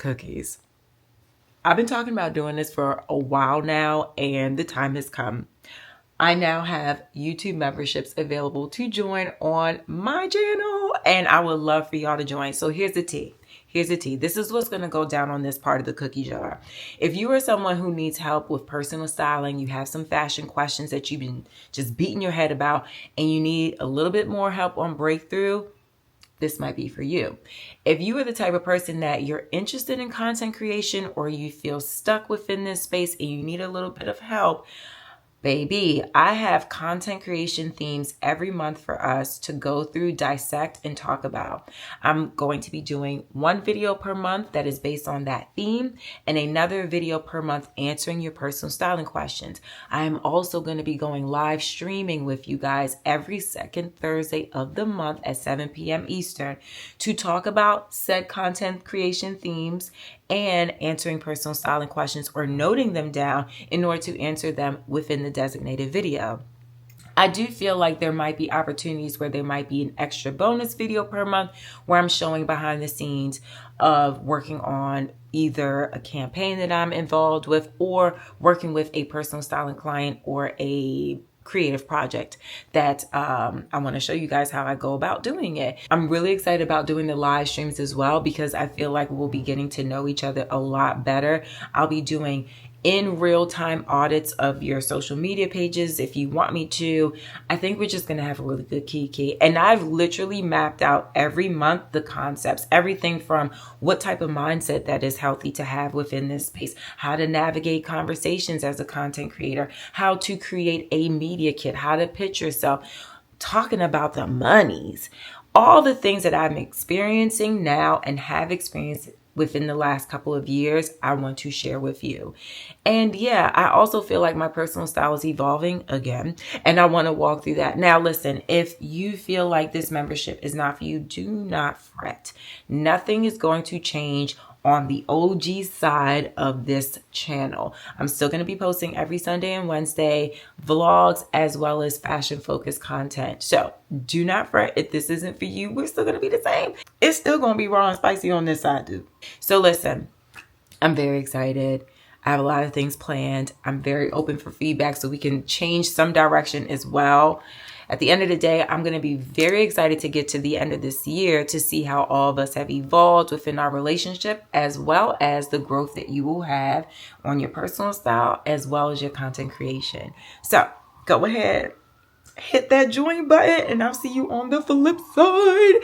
Cookies. I've been talking about doing this for a while now, and the time has come. I now have YouTube memberships available to join on my channel, and I would love for y'all to join. So here's the tea. Here's the tea. This is what's going to go down on this part of the cookie jar. If you are someone who needs help with personal styling, you have some fashion questions that you've been just beating your head about, and you need a little bit more help on breakthrough, this might be for you. If you are the type of person that you're interested in content creation, or you feel stuck within this space and you need a little bit of help, baby, I have content creation themes every month for us to go through, dissect, and talk about. I'm going to be doing one video per month that is based on that theme, and another video per month answering your personal styling questions. I'm also going to be going live streaming with you guys every second Thursday of the month at 7 p.m. Eastern to talk about said content creation themes and answering personal styling questions, or noting them down in order to answer them within the designated video. I do feel like there might be opportunities where there might be an extra bonus video per month where I'm showing behind the scenes of working on either a campaign that I'm involved with, or working with a personal styling client or a creative project that I want to show you guys how I go about doing it. I'm really excited about doing the live streams as well, because I feel like we'll be getting to know each other a lot better. I'll be doing in real-time audits of your social media pages if you want me to. I think we're just going to have a really good kiki. And I've literally mapped out every month the concepts, everything from what type of mindset that is healthy to have within this space, how to navigate conversations as a content creator, how to create a media kit, how to pitch yourself, talking about the monies, all the things that I'm experiencing now and have experienced within the last couple of years, I want to share with you. And yeah, I also feel like my personal style is evolving again, and I want to walk through that. Now, listen, if you feel like this membership is not for you, do not fret. Nothing is going to change on the OG side of this channel. I'm still going to be posting every Sunday and Wednesday vlogs, as well as fashion focused content. So do not fret if this isn't for you. We're still going to be the same. It's still going to be raw and spicy on this side too. So listen, I'm very excited. I have a lot of things planned. I'm very open for feedback so we can change some direction as well. At the end of the day, I'm going to be very excited to get to the end of this year to see how all of us have evolved within our relationship, as well as the growth that you will have on your personal style, as well as your content creation. So go ahead, hit that join button, and I'll see you on the flip side.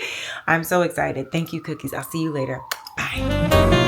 I'm so excited. Thank you, cookies. I'll see you later. Bye.